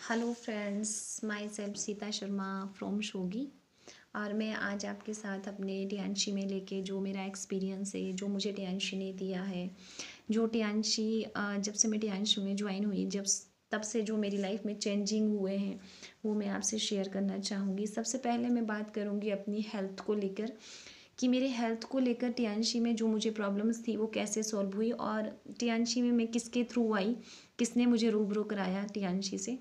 Hello friends, myself Sita Sharma from Shogi. और मैं आज आपके साथ अपने टियांशी में लेके जो मेरा एक्सपीरियंस है, जो मुझे टियांशी ने दिया है, जो टियांशी जब से मैं टियांशी में ज्वाइन हुई, तब से जो मेरी लाइफ में चेंजिंग हुए हैं वो मैं आपसे शेयर करना चाहूँगी। सबसे पहले मैं बात करूँगी अपनी हेल्थ को लेकर कि मेरे हेल्थ को लेकर टियांशी में जो मुझे प्रॉब्लम्स थी वो कैसे सॉल्व हुई, और टियांशी में मैं किसके थ्रू आई, किसने मुझे रूबरू कराया टियांशी से।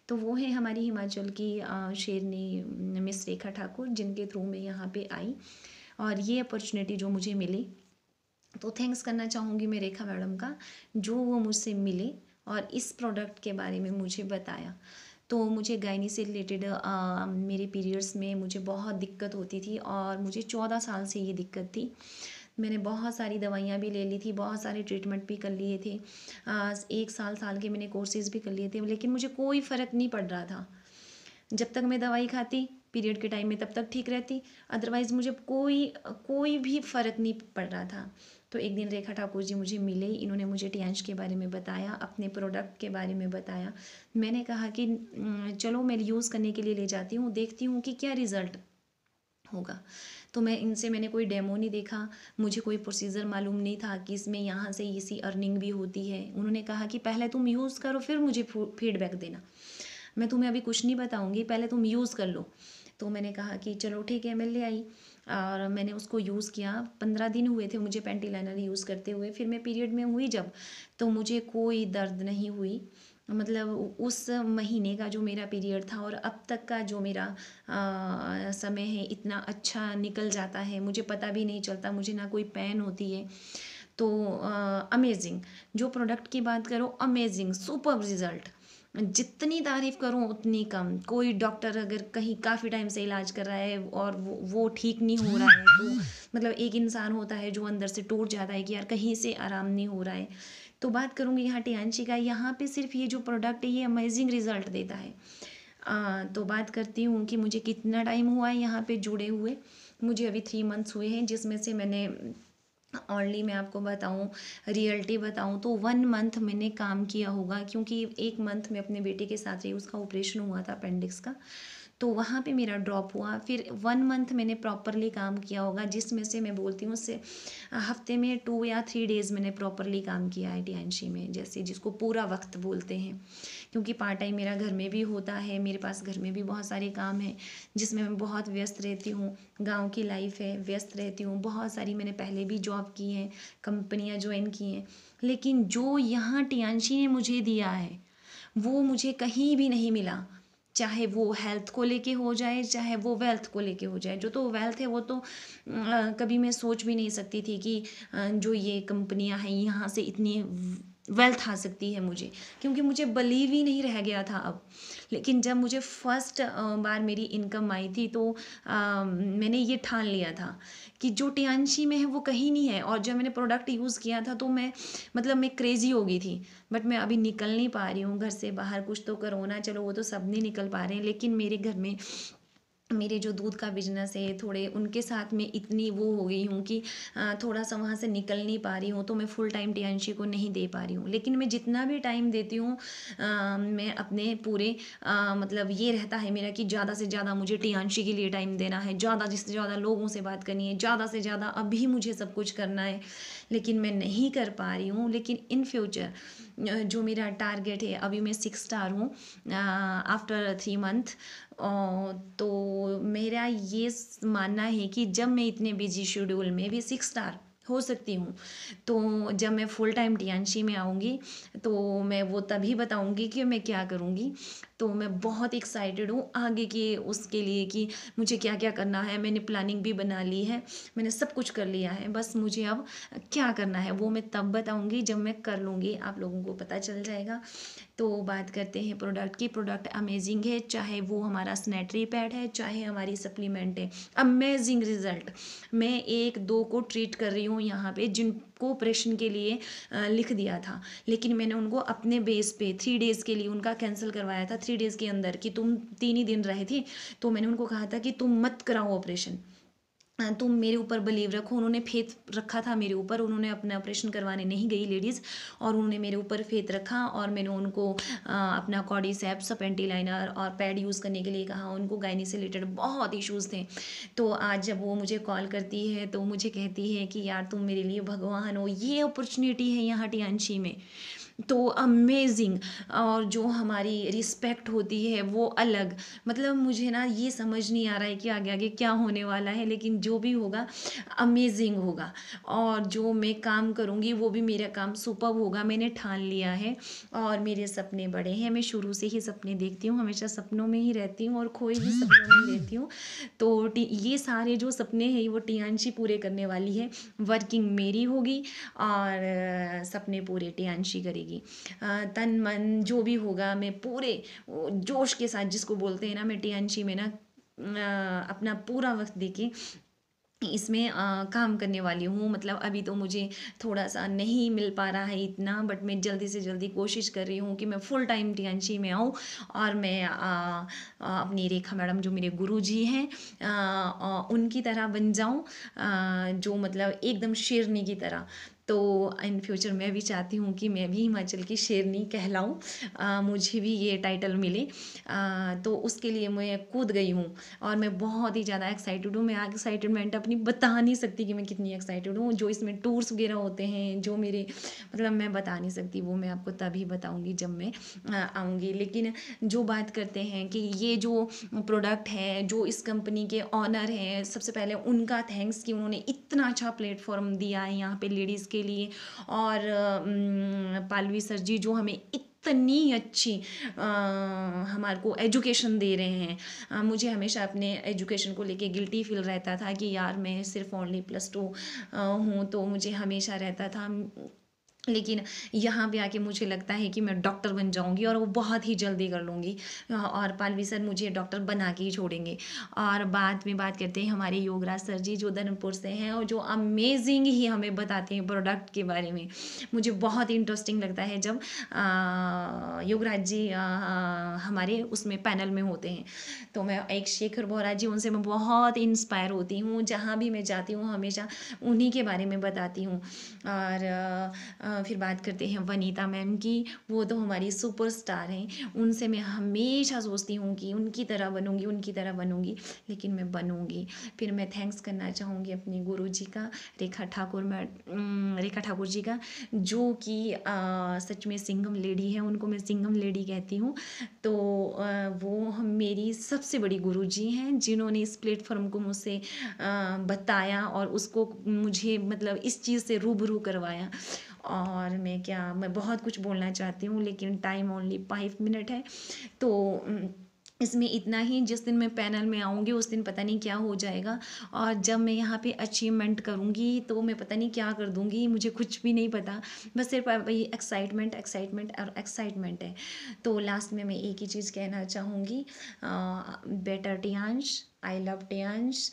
तो वो है हमारी हिमाचल की शेरनी मिस रेखा ठाकुर, जिनके थ्रू मैं यहाँ पे आई और ये अपॉर्चुनिटी जो मुझे मिली, तो थैंक्स करना चाहूँगी मैं रेखा मैडम का, जो वो मुझसे मिले और इस प्रोडक्ट के बारे में मुझे बताया। तो मुझे गायनी से रिलेटेड मेरे पीरियड्स में मुझे बहुत दिक्कत होती थी और मुझे 14 साल से ये दिक्कत थी। मैंने बहुत सारी दवाइयाँ भी ले ली थी, बहुत सारे ट्रीटमेंट भी कर लिए थे, 1 साल के मैंने कोर्सेज़ भी कर लिए थे, लेकिन मुझे कोई फ़र्क नहीं पड़ रहा था। जब तक मैं दवाई खाती पीरियड के टाइम में तब तक ठीक रहती, अदरवाइज़ मुझे कोई कोई भी फ़र्क नहीं पड़ रहा था। तो एक दिन रेखा ठाकुर जी मुझे मिले, इन्होंने मुझे टियांश के बारे में बताया, अपने प्रोडक्ट के बारे में बताया। मैंने कहा कि चलो मैं यूज़ करने के लिए ले जाती हूँ, देखती हूँ कि क्या रिज़ल्ट होगा। तो मैंने कोई डेमो नहीं देखा, मुझे कोई प्रोसीजर मालूम नहीं था कि इसमें यहाँ से इसी अर्निंग भी होती है। उन्होंने कहा कि पहले तुम यूज़ करो फिर मुझे फीडबैक देना, मैं तुम्हें अभी कुछ नहीं बताऊँगी, पहले तुम यूज़ कर लो। तो मैंने कहा कि चलो ठीक है, मैं ले आई और मैंने उसको यूज़ किया। 15 दिन हुए थे मुझे पैंटी लाइनर यूज़ करते हुए। फिर मैं पीरियड में हुई जब, तो मुझे कोई दर्द नहीं हुई। मतलब उस महीने का जो मेरा पीरियड था और अब तक का जो मेरा समय है, इतना अच्छा निकल जाता है, मुझे पता भी नहीं चलता, मुझे ना कोई पेन होती है। तो अमेजिंग, जो प्रोडक्ट की बात करो, अमेजिंग सुपर रिज़ल्ट। जितनी तारीफ़ करूँ उतनी कम। कोई डॉक्टर अगर कहीं काफ़ी टाइम से इलाज कर रहा है और वो ठीक नहीं हो रहा है, तो मतलब एक इंसान होता है जो अंदर से टूट जाता है कि यार कहीं से आराम नहीं हो रहा है। तो बात करूँगी यहाँ टियांशी का, यहाँ पे सिर्फ ये जो प्रोडक्ट है ये अमेजिंग रिज़ल्ट देता है। तो बात करती हूँ कि मुझे कितना टाइम हुआ है यहाँ पे जुड़े हुए। मुझे अभी 3 मंथ्स हुए हैं, जिसमें से मैंने ओनली, मैं आपको बताऊँ, रियलिटी बताऊँ तो 1 मंथ मैंने काम किया होगा, क्योंकि 1 मंथ में अपने बेटे के साथ रही, उसका ऑपरेशन हुआ था अपेंडिक्स का, तो वहाँ पे मेरा ड्रॉप हुआ। फिर 1 मंथ मैंने प्रॉपरली काम किया होगा, जिसमें से मैं बोलती हूँ उससे हफ्ते में 2 या 3 डेज़ मैंने प्रॉपरली काम किया है टीएनसी में, जैसे जिसको पूरा वक्त बोलते हैं। क्योंकि पार्ट टाइम मेरा घर में भी होता है, मेरे पास घर में भी बहुत सारे काम हैं जिसमें मैं बहुत व्यस्त रहती हूँ। गांव की लाइफ है, व्यस्त रहती हूँ बहुत सारी। मैंने पहले भी जॉब की है, कंपनियां ज्वाइन की हैं, लेकिन जो यहाँ टियांशी ने मुझे दिया है वो मुझे कहीं भी नहीं मिला। चाहे वो हेल्थ को लेके हो जाए, चाहे वो वेल्थ को लेके हो जाए। जो तो वेल्थ है वो तो कभी मैं सोच भी नहीं सकती थी कि जो ये कंपनियां हैं यहाँ से इतनी वेल्थ आ सकती है मुझे, क्योंकि मुझे बिलीव ही नहीं रह गया था अब। लेकिन जब मुझे फर्स्ट बार मेरी इनकम आई थी, तो मैंने ये ठान लिया था कि जो टियांशी में है वो कहीं नहीं है। और जब मैंने प्रोडक्ट यूज़ किया था तो मैं क्रेज़ी हो गई थी। बट मैं अभी निकल नहीं पा रही हूँ घर से बाहर। कुछ तो कोरोना, चलो वो तो सब नहीं निकल पा रहे हैं, लेकिन मेरे घर में मेरे जो दूध का बिजनेस है, थोड़े उनके साथ में इतनी वो हो गई हूँ कि थोड़ा सा वहाँ से निकल नहीं पा रही हूँ, तो मैं फुल टाइम टियांशी को नहीं दे पा रही हूँ। लेकिन मैं जितना भी टाइम देती हूँ, मैं अपने पूरे मतलब ये रहता है मेरा कि ज़्यादा से ज़्यादा मुझे टियांशी के लिए टाइम देना है, ज़्यादा से ज़्यादा लोगों से बात करनी है, ज़्यादा से ज़्यादा अभी मुझे सब कुछ करना है, लेकिन मैं नहीं कर पा रही हूँ। लेकिन इन फ्यूचर जो मेरा टारगेट है, अभी मैं 6 स्टार हूँ आफ्टर 3 मंथ। तो मेरा ये मानना है कि जब मैं इतने बिजी शेड्यूल में भी 6 स्टार हो सकती हूँ, तो जब मैं फुल टाइम टियांशी में आऊँगी तो मैं वो तभी बताऊँगी कि मैं क्या करूँगी। तो मैं बहुत एक्साइटेड हूँ आगे के उसके लिए कि मुझे क्या क्या करना है। मैंने प्लानिंग भी बना ली है, मैंने सब कुछ कर लिया है, बस मुझे अब क्या करना है वो मैं तब बताऊँगी जब मैं कर लूँगी, आप लोगों को पता चल जाएगा। तो बात करते हैं प्रोडक्ट की। प्रोडक्ट अमेजिंग है, चाहे वो हमारा स्नैटरी पैड है, चाहे हमारी सप्लीमेंट है, अमेजिंग रिजल्ट। मैं 1-2 को ट्रीट कर रही हूँ यहाँ पे, जिनको ऑपरेशन के लिए लिख दिया था, लेकिन मैंने उनको अपने बेस पे 3 डेज़ के लिए उनका कैंसिल करवाया था। 3 डेज़ के अंदर कि तुम 3 ही दिन रहे थे, तो मैंने उनको कहा था कि तुम मत कराओ ऑपरेशन, तुम मेरे ऊपर बिलीव रखो। उन्होंने फेथ रखा था मेरे ऊपर, उन्होंने अपना ऑपरेशन करवाने नहीं गई लेडीज़, और उन्होंने मेरे ऊपर फेथ रखा, और मैंने उनको अपना कॉर्डिसेप्स, पेंटी लाइनर और पैड यूज़ करने के लिए कहा। उनको गायनी से रिलेटेड बहुत इश्यूज़ थे। तो आज जब वो मुझे कॉल करती है तो मुझे कहती है कि यार तुम मेरे लिए भगवान हो, ये अपॉर्चुनिटी है यहाँ टियांशी में, तो अमेजिंग। और जो हमारी रिस्पेक्ट होती है वो अलग। मतलब मुझे ना ये समझ नहीं आ रहा है कि आगे आगे क्या होने वाला है, लेकिन जो भी होगा अमेजिंग होगा, और जो मैं काम करूँगी वो भी मेरा काम सुपर्ब होगा, मैंने ठान लिया है। और मेरे सपने बड़े हैं, मैं शुरू से ही सपने देखती हूँ, हमेशा सपनों में ही रहती हूँ और खोई भी सपनों में ही रहती हूँ। तो ये सारे जो सपने हैं वो टियांशी पूरे करने वाली है। वर्किंग मेरी होगी और सपने पूरे टियांशी करेगी। तन मन जो भी होगा मैं पूरे जोश के साथ, जिसको बोलते हैं ना, मैं टियांशी में ना अपना पूरा वक्त देके इसमें काम करने वाली हूँ। मतलब अभी तो मुझे थोड़ा सा नहीं मिल पा रहा है इतना, बट मैं जल्दी से जल्दी कोशिश कर रही हूँ कि मैं फुल टाइम टियांशी में आऊँ, और मैं अपनी रेखा मैडम जो मेरे गुरुजी हैं उनकी तरह बन जाऊँ, जो मतलब एकदम शेरनी की तरह। तो इन फ्यूचर मैं भी चाहती हूँ कि मैं भी हिमाचल की शेरनी कहलाऊँ, मुझे भी ये टाइटल मिले। तो उसके लिए मैं कूद गई हूँ, और मैं बहुत ही ज़्यादा एक्साइटेड हूँ। मैं एक्साइटमेंट अपनी बता नहीं सकती कि मैं कितनी एक्साइटेड हूँ। जो इसमें टूर्स वगैरह होते हैं, जो मेरे मतलब मैं बता नहीं सकती, वो मैं आपको तभी बताऊँगी जब मैं आऊँगी। लेकिन जो बात करते हैं कि ये जो प्रोडक्ट है, जो इस कंपनी के ऑनर हैं, सबसे पहले उनका थैंक्स कि उन्होंने इतना अच्छा प्लेटफॉर्म दिया है यहाँ पे लेडीज़ के लिए। और पालवी सर जी जो हमें इतनी अच्छी हमारे को एजुकेशन दे रहे हैं। मुझे हमेशा अपने एजुकेशन को लेके गिल्टी फील रहता था कि यार मैं सिर्फ ओनली +2 हूँ, तो मुझे हमेशा रहता था। लेकिन यहाँ पे आके मुझे लगता है कि मैं डॉक्टर बन जाऊँगी, और वो बहुत ही जल्दी कर लूँगी, और पालवी सर मुझे डॉक्टर बना के ही छोड़ेंगे। और बाद में बात करते हैं हमारे योगराज सर जी जो धर्मपुर से हैं, और जो अमेजिंग ही हमें बताते हैं प्रोडक्ट के बारे में। मुझे बहुत ही इंटरेस्टिंग लगता है जब योगराज जी हमारे उसमें पैनल में होते हैं। तो मैं एक शेखर बोरा जी, उनसे मैं बहुत इंस्पायर होती हूँ, जहाँ भी मैं जाती हूँ हमेशा उन्हीं के बारे में बताती हूँ। और फिर बात करते हैं वनीता मैम की, वो तो हमारी सुपरस्टार हैं। उनसे मैं हमेशा सोचती हूँ कि उनकी तरह बनूँगी, उनकी तरह बनूँगी, लेकिन मैं बनूँगी। फिर मैं थैंक्स करना चाहूँगी अपने गुरुजी का, रेखा ठाकुर जी का, जो कि सच में सिंघम लेडी है, उनको मैं सिंघम लेडी कहती हूँ। तो वो मेरी सबसे बड़ी गुरुजी हैं, जिन्होंने इस प्लेटफॉर्म को मुझसे बताया, और उसको मुझे मतलब इस चीज़ से रूबरू करवाया। और मैं बहुत कुछ बोलना चाहती हूँ, लेकिन टाइम ओनली 5 मिनट है। तो इसमें इतना ही। जिस दिन मैं पैनल में आऊँगी उस दिन पता नहीं क्या हो जाएगा, और जब मैं यहाँ पे अचीवमेंट करूँगी तो मैं पता नहीं क्या कर दूँगी, मुझे कुछ भी नहीं पता। बस सिर्फ वही एक्साइटमेंट एक्साइटमेंट और एक्साइटमेंट है। तो लास्ट में मैं एक ही चीज़ कहना चाहूँगी, better Tiyansh, I love Tiyansh,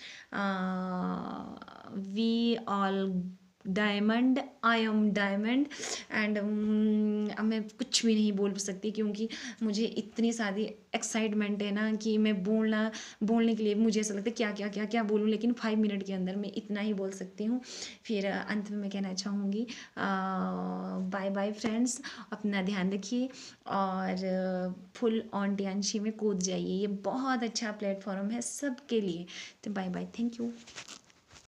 we all diamond, I am diamond. And अब मैं कुछ भी नहीं बोल सकती, क्योंकि मुझे इतनी सारी एक्साइटमेंट है ना कि मैं बोलने के लिए मुझे ऐसा लगता है क्या क्या क्या क्या बोलूँ, लेकिन 5 मिनट के अंदर मैं इतना ही बोल सकती हूँ। फिर अंत में मैं कहना चाहूँगी बाय बाय फ्रेंड्स, अपना ध्यान रखिए, और फुल ऑन टियांशी में कूद जाइए। ये बहुत अच्छा प्लेटफॉर्म है सबके लिए। तो बाय बाय, थैंक यू।